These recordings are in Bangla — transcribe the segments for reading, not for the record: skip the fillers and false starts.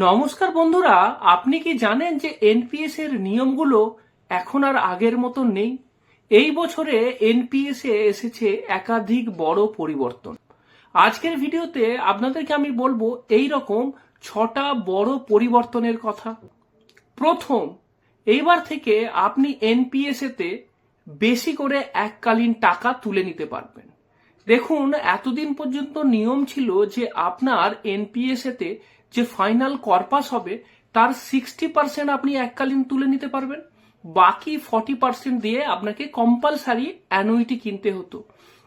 নমস্কার বন্ধুরা, আপনি কি জানেন যে এনপিএস এর নিয়মগুলো এখন আর আগের মতো নেই? এই বছরে এনপিএস এ এসেছে একাধিক বড় পরিবর্তন। আজকের ভিডিওতে আপনাদেরকে আমি বলবো এই রকম 6টা বড় পরিবর্তনের কথা। প্রথম, এইবার থেকে আপনি এনপিএস তে বেশি করে এককালীন টাকা তুলে নিতে পারবেন। দেখুন, এতদিন পর্যন্ত নিয়ম ছিল যে আপনার এনপিএস তে যে ফাইনাল কর্পাস হবে তার 60% আপনি এককালীন তুলে নিতে পারবেন, বাকি 40% দিয়ে আপনাকে কম্পালসারি অ্যানুইটি কিনতে হতো।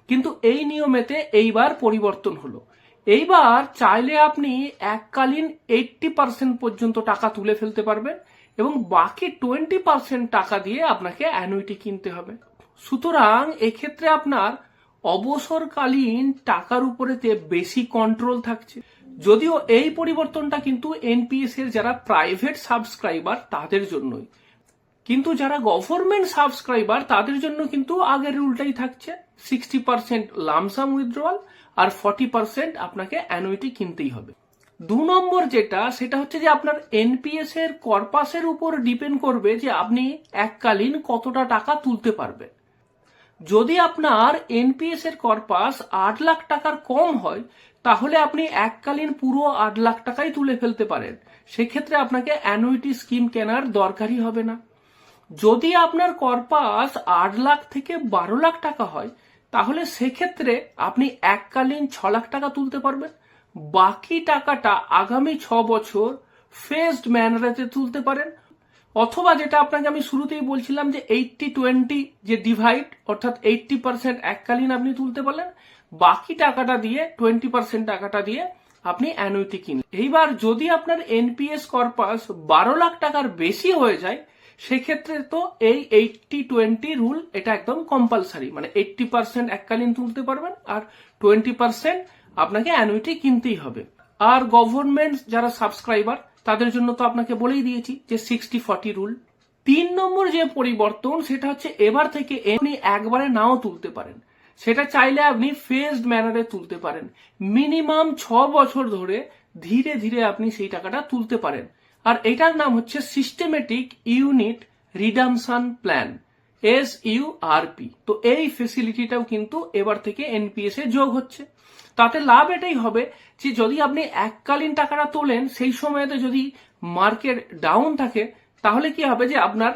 কিন্তু এই নিয়মেতে এইবার পরিবর্তন হলো। এইবার চাইলে আপনি এককালীন 80% পর্যন্ত টাকা তুলে ফেলতে পারবেন এবং বাকি 20% টাকা দিয়ে আপনাকে অ্যানুইটি কিনতে হবে। সুতরাং এক্ষেত্রে আপনার অবসরকালীন টাকার উপরেতে বেশি কন্ট্রোল থাকছে। যদিও এই পরিবর্তনটা কিন্তু এনপিএস এর যারা প্রাইভেট সাবস্ক্রাইবার তাদের জন্যই, কিন্তু যারা গভর্নমেন্ট সাবস্ক্রাইবার তাদের জন্য কিন্তু আগের রুলটাই থাকছে। 60% লামসাম উইথড্রয়াল আর 40% আপনাকে অ্যানুইটি কিনতেই হবে। 2 নম্বর যেটা, সেটা হচ্ছে যে আপনার এনপিএস এর কর্পাসের উপর ডিপেন্ড করবে যে আপনি এককালীন কতটা টাকা তুলতে পারবেন। যদি আপনার এনপিএস এর কর্পাস 8 লাখ টাকার কম হয় তাহলে আপনি এককালীন পুরো 8 লাখ টাকাই তুলে ফেলতে পারেন। সেক্ষেত্রে আপনাকে অ্যানুইটি স্কিম কেনার দরকারই হবে না। যদি আপনার কর্পাস 8 লাখ থেকে 12 লাখ টাকা হয় তাহলে সেক্ষেত্রে আপনি এককালীন 6 লাখ টাকা তুলতে পারবেন। বাকি টাকাটা আগামী 6 বছর ফেজড ম্যানারেতে তুলতে পারেন। অথবা যেটা আপনাকে আমি শুরুতেই বলছিলাম যে 80-20 যে ডিভাইড, অর্থাৎ 80% এককালীন আপনি তুলতে পারলেন, বাকি টাকাটা দিয়ে 20% টাকাটা দিয়ে আপনি অ্যানুইটি কিনলেন। এইবার যদি আপনার এনপিএস কর্পাস 12 লাখ টাকার বেশি হয়ে যায় সেক্ষেত্রে তো এই 80-20 রুল এটা একদম কম্পালসারি, মানে 80% এককালীন তুলতে পারবেন আর 20% আপনাকে অ্যানুইটি কিনতেই হবে। আর গভর্নমেন্ট যারা সাবস্ক্রাইবার তাদের জন্য তো আপনাকে বলেই দিয়েছি যে 60-40 রুল। 3 নম্বর যে পরিবর্তন সেটা হচ্ছে এবার থেকে আপনি একবারে নাও তুলতে পারেন, সেটা চাইলে আপনি ফেজড ম্যানারে তুলতে পারেন। মিনিমাম 6 বছর ধরে ধীরে ধীরে আপনি সেই টাকাটা তুলতে পারেন। আর এটার নাম হচ্ছে systematic unit redemption plan, SURP। তো এই ফেসিলিটিটাও কিন্তু এবার থেকে এনপিএস এ যোগ হচ্ছে। তাতে লাভ এটাই হবে যে যদি আপনি এককালীন টাকাটা তোলেন সেই সময়তে যদি মার্কেট ডাউন থাকে তাহলে কি হবে যে আপনার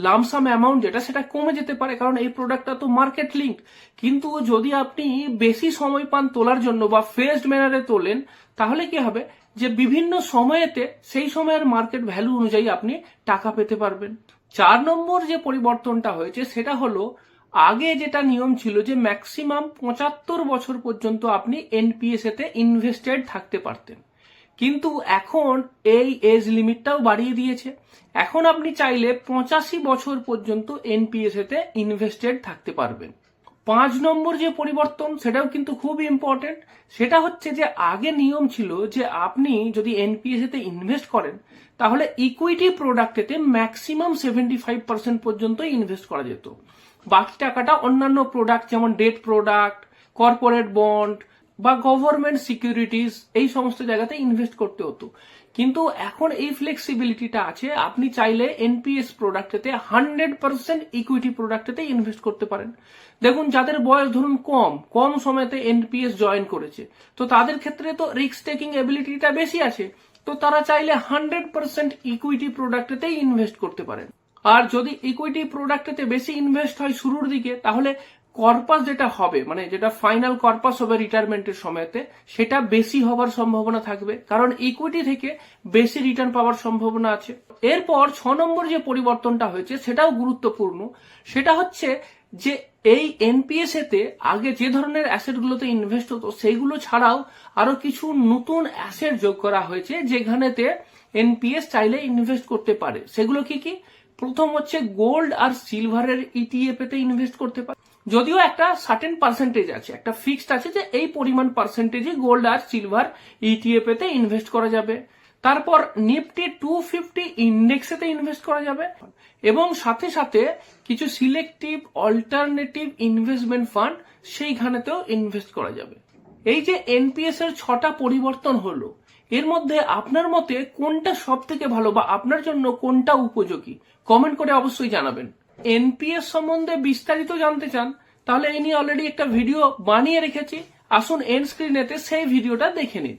লামসাম অ্যামাউন্ট যেটা সেটা কমে যেতে পারে, কারণ এই প্রোডাক্টটা তো মার্কেট লিঙ্ক। কিন্তু যদি আপনি বেশি সময় পান তোলার জন্য বা ফেজড ম্যানারে তোলেন তাহলে কি হবে যে বিভিন্ন সময়েতে সেই সময়ের মার্কেট ভ্যালু অনুযায়ী আপনি টাকা পেতে পারবেন। 4 নম্বর যে পরিবর্তনটা হয়েছে সেটা হলো, আগে যেটা নিয়ম ছিল যে ম্যাক্সিমাম 75 বছর পর্যন্ত আপনি এনপিএস তে ইনভেস্টেড থাকতে পারতেন, কিন্তু এখন এই এজ লিমিটটাও বাড়িয়ে দিয়েছে। এখন আপনি চাইলে 85 বছর পর্যন্ত এনপিএস তে ইনভেস্টেড থাকতে পারবেন। 5 নম্বর যে পরিবর্তন সেটাও কিন্তু খুব ইম্পর্টেন্ট, সেটা হচ্ছে যে আগে নিয়ম ছিল যে আপনি যদি এনপিএস তে ইনভেস্ট করেন তাহলে ইকুইটি প্রোডাক্টেতে ম্যাক্সিমাম 75% পর্যন্ত ইনভেস্ট করা যেত, বাকি টাকাটা অন্যান্য প্রোডাক্ট যেমন ডেট প্রোডাক্ট, কর্পোরেট বন্ড বা গভর্নমেন্ট সিকিউরিটিজ এই সমস্ত জায়গাতে ইনভেস্ট করতে হতো। কিন্তু এখন এই ফ্লেক্সিবিলিটিটা আছে, আপনি চাইলে এনপিএস প্রোডাক্টেতে 100% ইকুইটি প্রোডাক্টেতে ইনভেস্ট করতে পারেন। দেখুন, যাদের বয়স ধরুন কম সময়তে এনপিএস জয়েন করেছে তো তাদের ক্ষেত্রে তো রিস্ক টেকিং এবিলিটিটা বেশি আছে, তো তারা চাইলে 100% ইকুইটি প্রোডাক্টেতেই ইনভেস্ট করতে পারেন। আর যদি ইকুইটি প্রোডাক্টেতে বেশি ইনভেস্ট হয় শুরুর দিকে তাহলে কর্পাস যেটা হবে, মানে যেটা ফাইনাল কর্পাস হবে রিটায়ারমেন্টের সময়তে, সেটা বেশি হবার সম্ভাবনা থাকবে, কারণ ইকুইটি থেকে বেশি রিটার্ন পাওয়ার সম্ভাবনা আছে। এরপর 6 নম্বর যে পরিবর্তনটা হয়েছে সেটাও গুরুত্বপূর্ণ, সেটা হচ্ছে যে এই এনপিএস তে আগে যে ধরনের অ্যাসেটগুলোতে ইনভেস্ট হতো সেইগুলো ছাড়াও আরো কিছু নতুন অ্যাসেট যোগ করা হয়েছে যেখানেতে এনপিএস চাইলে ইনভেস্ট করতে পারে। সেগুলো কি কি? প্রথম হচ্ছে গোল্ড আর সিলভারের ইটিএফ তে ইনভেস্ট করতে পারে, যদিও একটা সার্টেন পার্সেন্টেজ আছে, একটা ফিক্সড আছে যে এই পরিমাণ পার্সেন্টেজে গোল্ড আর সিলভার ইটিএফ তে ইনভেস্ট করা যাবে। তারপর নিফটি 250 ইন্ডেক্সেতে ইনভেস্ট করা যাবে এবং সাথে সাথে কিছু সিলেক্টিভ অল্টারনেটিভ ইনভেস্টমেন্ট ফান্ড সেইখানেতেও ইনভেস্ট করা যাবে। এই যে এনপিএস এর 6টা পরিবর্তন হলো, এর মধ্যে আপনার মতে কোনটা সব থেকে ভালো বা আপনার জন্য কোনটা উপযোগী কমেন্ট করে অবশ্যই জানাবেন। এনপিএস সম্বন্ধে বিস্তারিত জানতে চান তাহলে এই নিয়ে অলরেডি একটা ভিডিও বানিয়ে রেখেছি, আসুন এন্ড স্ক্রিনেতে সেই ভিডিওটা দেখে নিন।